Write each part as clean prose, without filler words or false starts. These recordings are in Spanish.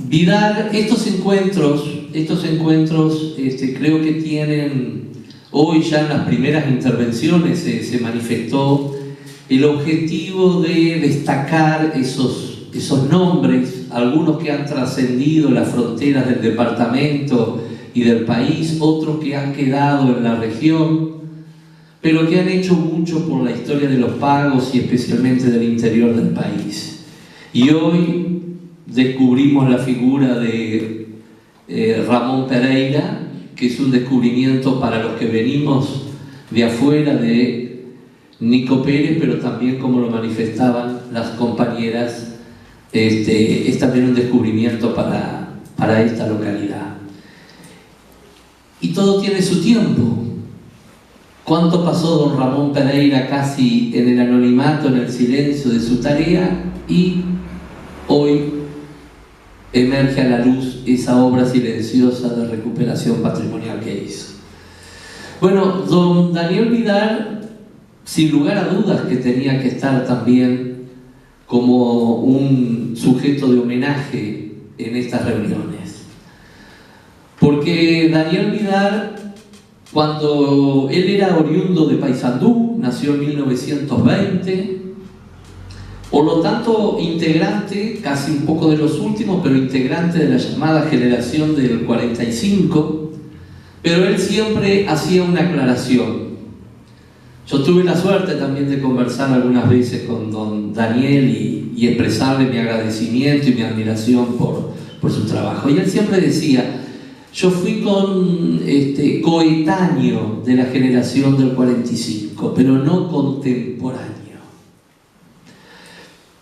Vidal, estos encuentros creo que tienen, hoy ya en las primeras intervenciones se manifestó el objetivo de destacar esos nombres, algunos que han trascendido las fronteras del departamento y del país, otros que han quedado en la región, pero que han hecho mucho por la historia de los pagos y especialmente del interior del país. Y hoy descubrimos la figura de Ramón Pereira, que es un descubrimiento para los que venimos de afuera, de Nico Pérez, pero también, como lo manifestaban las compañeras, es también un descubrimiento para esta localidad. Y todo tiene su tiempo. ¿Cuánto pasó don Ramón Pereira casi en el anonimato, en el silencio de su tarea? Y hoy emerge a la luz esa obra silenciosa de recuperación patrimonial que hizo. Bueno, don Daniel Vidal, sin lugar a dudas que tenía que estar también como un sujeto de homenaje en estas reuniones. Porque Daniel Vidal, cuando él era oriundo de Paysandú, nació en 1920, por lo tanto integrante, casi un poco de los últimos, pero integrante de la llamada generación del 45, pero él siempre hacía una aclaración. Yo tuve la suerte también de conversar algunas veces con don Daniel y expresarle mi agradecimiento y mi admiración por su trabajo. Y él siempre decía, yo fui coetáneo de la generación del 45, pero no contemporáneo.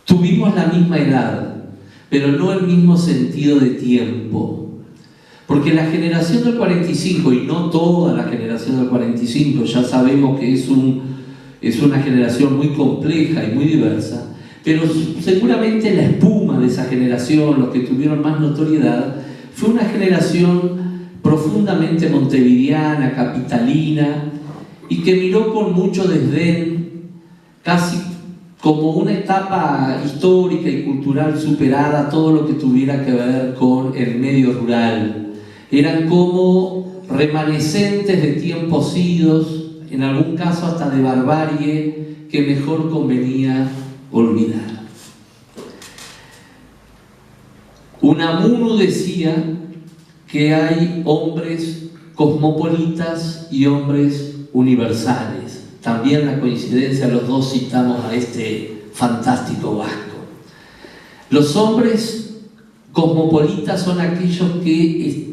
Tuvimos la misma edad, pero no el mismo sentido de tiempo. Porque la generación del 45, y no toda la generación del 45, ya sabemos que es una generación muy compleja y muy diversa, pero seguramente la espuma de esa generación, los que tuvieron más notoriedad, fue una generación profundamente montevideana, capitalina, y que miró con mucho desdén, casi como una etapa histórica y cultural superada, todo lo que tuviera que ver con el medio rural. Eran como remanescentes de tiempos idos, en algún caso hasta de barbarie, que mejor convenía olvidar. Unamuno decía que hay hombres cosmopolitas y hombres universales. También la coincidencia, los dos citamos a este fantástico vasco. Los hombres cosmopolitas son aquellos que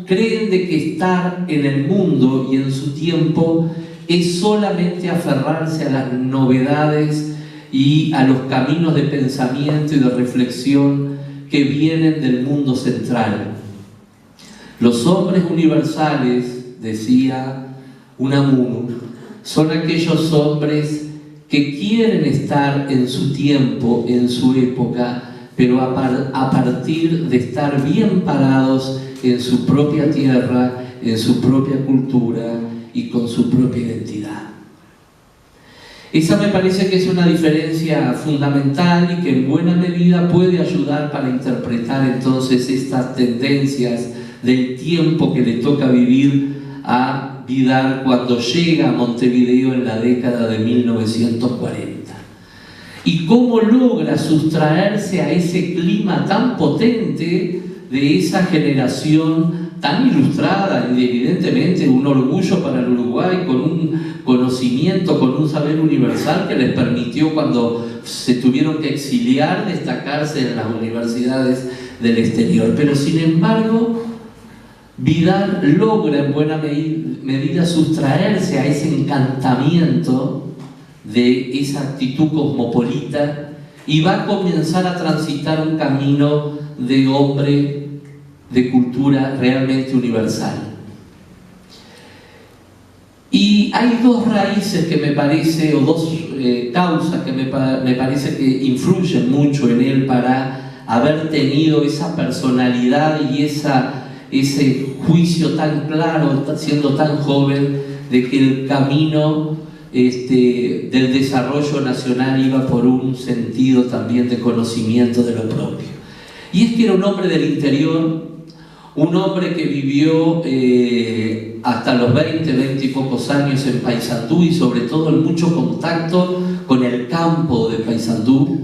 creen de que estar en el mundo y en su tiempo es solamente aferrarse a las novedades y a los caminos de pensamiento y de reflexión que vienen del mundo central. Los hombres universales, decía Unamuno, son aquellos hombres que quieren estar en su tiempo, en su época, pero a partir de estar bien parados en su propia tierra, en su propia cultura y con su propia identidad. Esa me parece que es una diferencia fundamental y que en buena medida puede ayudar para interpretar entonces estas tendencias del tiempo que le toca vivir a Vidal cuando llega a Montevideo en la década de 1940. Y cómo logra sustraerse a ese clima tan potente de esa generación tan ilustrada y evidentemente un orgullo para el Uruguay, con un conocimiento, con un saber universal que les permitió, cuando se tuvieron que exiliar, destacarse en las universidades del exterior. Pero sin embargo, Vidal logra en buena medida sustraerse a ese encantamiento de esa actitud cosmopolita y va a comenzar a transitar un camino de hombre de cultura realmente universal. Y hay dos raíces que me parece, o dos causas que me parece que influyen mucho en él para haber tenido esa personalidad y ese juicio tan claro, siendo tan joven, de que el camino del desarrollo nacional iba por un sentido también de conocimiento de lo propio. Y es que era un hombre del interior, un hombre que vivió hasta los 20 y pocos años en Paysandú y sobre todo en mucho contacto con el campo de Paysandú.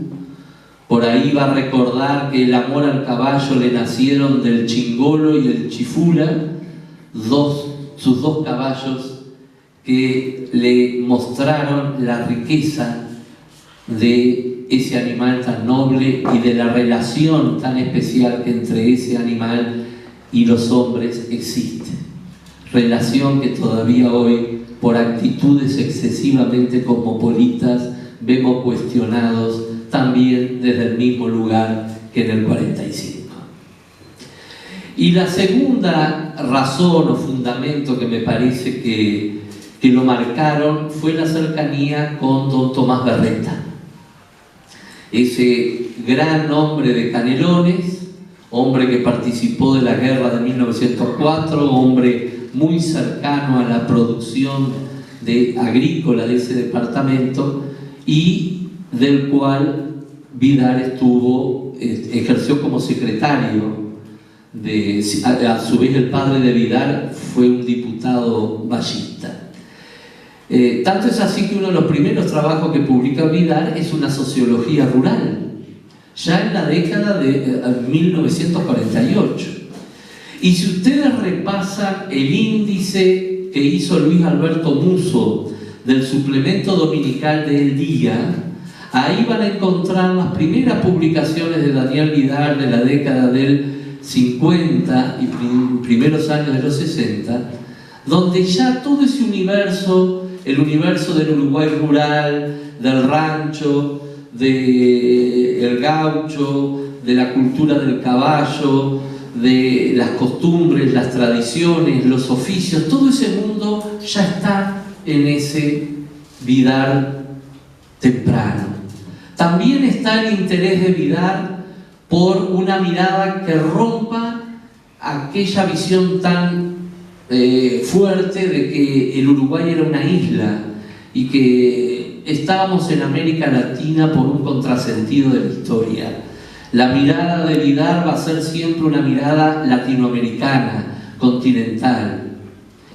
Por ahí va a recordar que el amor al caballo le nacieron del Chingolo y el Chifula, sus dos caballos que le mostraron la riqueza de ese animal tan noble y de la relación tan especial que entre ese animal y los hombres existe. Relación que todavía hoy, por actitudes excesivamente cosmopolitas, vemos cuestionados también desde el mismo lugar que en el 45. Y la segunda razón o fundamento que me parece que lo marcaron fue la cercanía con don Tomás Berreta, ese gran hombre de Canelones, hombre que participó de la guerra de 1904, hombre muy cercano a la producción agrícola de ese departamento y del cual Vidar ejerció como secretario. A su vez el padre de Vidar fue un diputado vallista. Tanto es así que uno de los primeros trabajos que publica Vidar es una sociología rural, ya en la década de 1948. Y si ustedes repasan el índice que hizo Luis Alberto Musso del suplemento dominical de El Día, ahí van a encontrar las primeras publicaciones de Daniel Vidar de la década del 50 y primeros años de los 60, donde ya todo ese universo, el universo del Uruguay rural, del rancho, del gaucho, de la cultura del caballo, de las costumbres, las tradiciones, los oficios, todo ese mundo ya está en ese Vidar temprano. También está el interés de Vidar por una mirada que rompa aquella visión tan fuerte de que el Uruguay era una isla y que estábamos en América Latina por un contrasentido de la historia. La mirada de Vidar va a ser siempre una mirada latinoamericana, continental.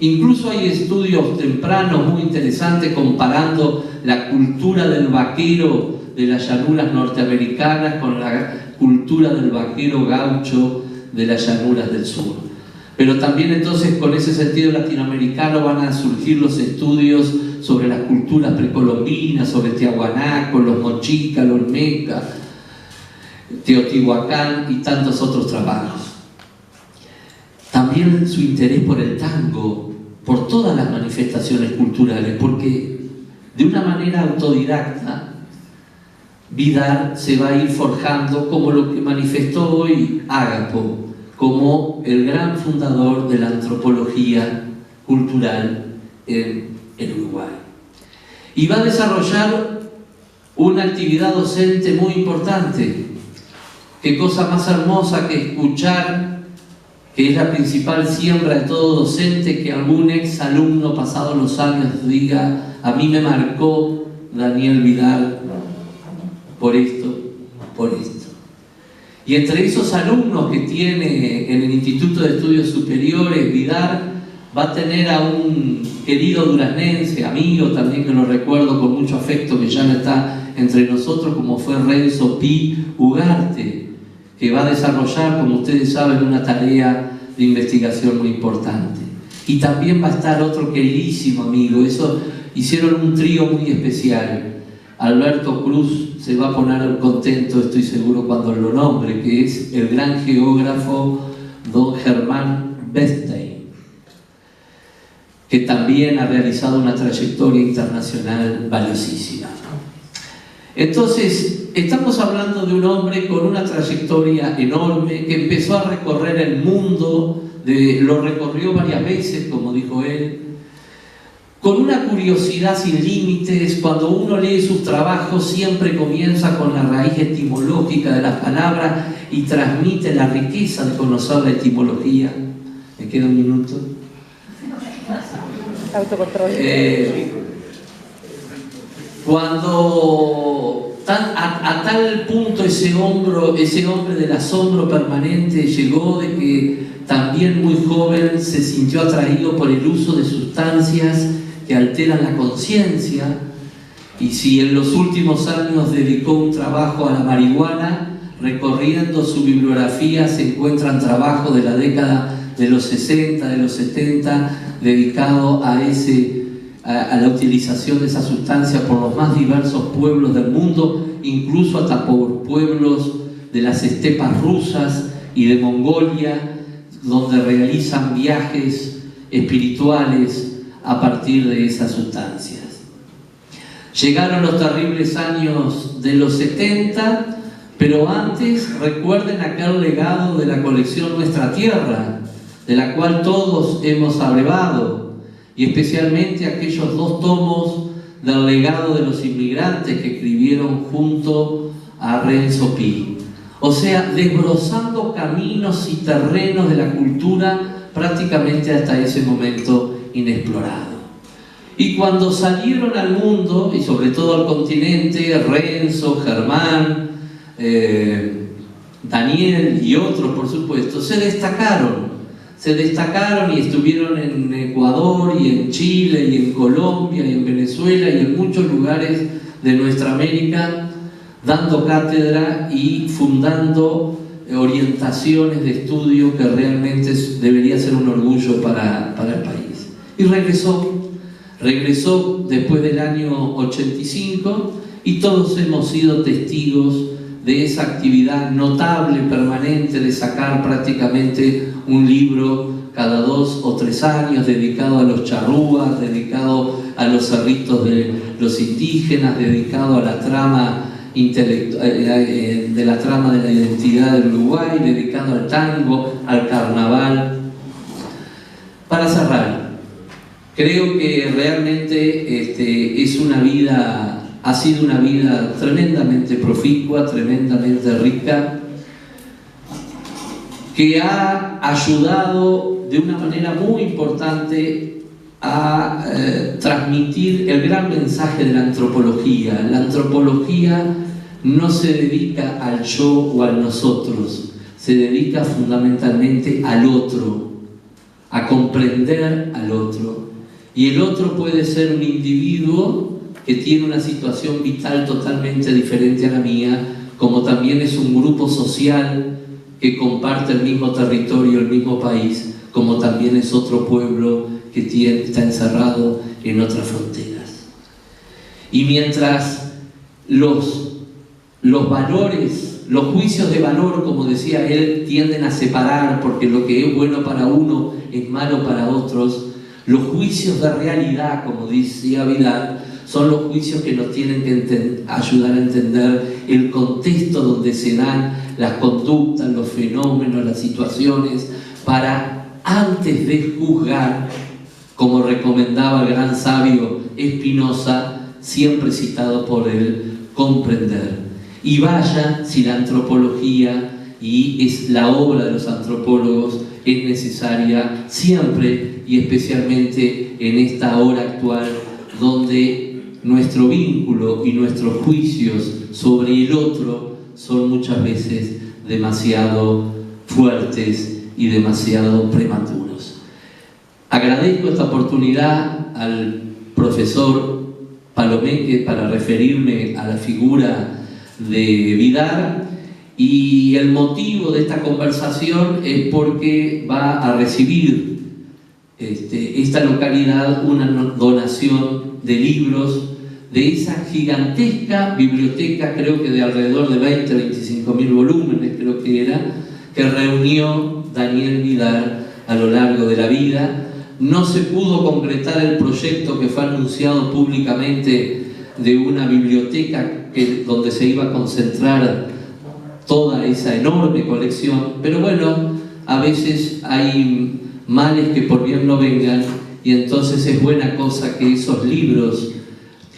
Incluso hay estudios tempranos muy interesantes comparando la cultura del vaquero de las llanuras norteamericanas con la cultura del vaquero gaucho de las llanuras del sur. Pero también entonces con ese sentido latinoamericano van a surgir los estudios sobre las culturas precolombinas, sobre Tiahuanaco, los mochicas, los olmecas, Teotihuacán y tantos otros trabajos. También su interés por el tango, por todas las manifestaciones culturales, porque de una manera autodidacta Vidar se va a ir forjando como lo que manifestó hoy Ágapo, como el gran fundador de la antropología cultural en el Uruguay. Y va a desarrollar una actividad docente muy importante. Qué cosa más hermosa que escuchar, que es la principal siembra de todo docente, que algún ex alumno pasados los años diga: a mí me marcó Daniel Vidar por esto, por esto. Y entre esos alumnos que tiene en el Instituto de Estudios Superiores, Vidar va a tener a un querido duraznense, amigo también, que lo recuerdo con mucho afecto, que ya no está entre nosotros, como fue Renzo Pi Ugarte, que va a desarrollar, como ustedes saben, una tarea de investigación muy importante. Y también va a estar otro queridísimo amigo, eso hicieron un trío muy especial. Alberto Cruz se va a poner contento, estoy seguro, cuando lo nombre, que es el gran geógrafo don Germán Bestein, que también ha realizado una trayectoria internacional valiosísima. Entonces, estamos hablando de un hombre con una trayectoria enorme, que empezó a recorrer el mundo, lo recorrió varias veces, como dijo él, con una curiosidad sin límites. Cuando uno lee sus trabajos siempre comienza con la raíz etimológica de las palabras y transmite la riqueza de conocer la etimología. ¿Me queda un minuto? Autocontrol. Cuando a tal punto ese hombre del asombro permanente llegó de que también muy joven se sintió atraído por el uso de sustancias que alteran la conciencia, y si en los últimos años dedicó un trabajo a la marihuana, recorriendo su bibliografía se encuentran trabajos de la década de los 60, de los 70, dedicado a la utilización de esa sustancia por los más diversos pueblos del mundo, incluso hasta por pueblos de las estepas rusas y de Mongolia, donde realizan viajes espirituales a partir de esas sustancias. Llegaron los terribles años de los 70, pero antes recuerden aquel legado de la colección Nuestra Tierra, de la cual todos hemos abrevado, y especialmente aquellos 2 tomos del legado de los inmigrantes que escribieron junto a Renzo Pi. O sea, desbrozando caminos y terrenos de la cultura prácticamente hasta ese momento inexplorado. Y cuando salieron al mundo, y sobre todo al continente, Renzo, Germán, Daniel y otros, por supuesto, se destacaron y estuvieron en Ecuador y en Chile y en Colombia y en Venezuela y en muchos lugares de nuestra América, dando cátedra y fundando orientaciones de estudio que realmente debería ser un orgullo para el país. Y regresó después del año 85, y todos hemos sido testigos de esa actividad notable, permanente, de sacar prácticamente un libro cada 2 o 3 años dedicado a los charrúas, dedicado a los cerritos de los indígenas, dedicado a la trama de la identidad del Uruguay, dedicado al tango, al carnaval. Para cerrar, creo que realmente ha sido una vida tremendamente proficua, tremendamente rica, que ha ayudado de una manera muy importante a transmitir el gran mensaje de la antropología. La antropología no se dedica al yo o al nosotros, se dedica fundamentalmente al otro, a comprender al otro. Y el otro puede ser un individuo que tiene una situación vital totalmente diferente a la mía, como también es un grupo social que comparte el mismo territorio, el mismo país, como también es otro pueblo que está encerrado en otras fronteras. Y mientras los valores, los juicios de valor, como decía él, tienden a separar, porque lo que es bueno para uno es malo para otros, los juicios de realidad, como decía Vidal, son los juicios que nos tienen que ayudar a entender el contexto donde se dan las conductas, los fenómenos, las situaciones, para, antes de juzgar, como recomendaba el gran sabio Spinoza, siempre citado por él, comprender. Y vaya si la antropología y es la obra de los antropólogos es necesaria siempre y especialmente en esta hora actual, donde nuestro vínculo y nuestros juicios sobre el otro son muchas veces demasiado fuertes y demasiado prematuros. Agradezco esta oportunidad al profesor Palomeque para referirme a la figura de Vidal, y el motivo de esta conversación es porque va a recibir esta localidad una donación de libros de esa gigantesca biblioteca, creo que de alrededor de 20-25.000 volúmenes, creo que era, que reunió Daniel Vidal a lo largo de la vida. No se pudo concretar el proyecto que fue anunciado públicamente de una biblioteca donde se iba a concentrar toda esa enorme colección, pero bueno, a veces hay males que por bien no vengan, y entonces es buena cosa que esos libros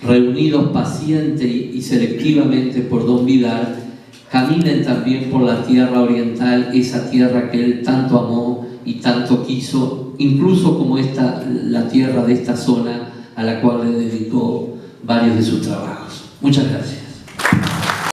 reunidos paciente y selectivamente por don Vidal caminen también por la tierra oriental, esa tierra que él tanto amó y tanto quiso, incluso como la tierra de esta zona a la cual le dedicó varios de sus trabajos. Muchas gracias.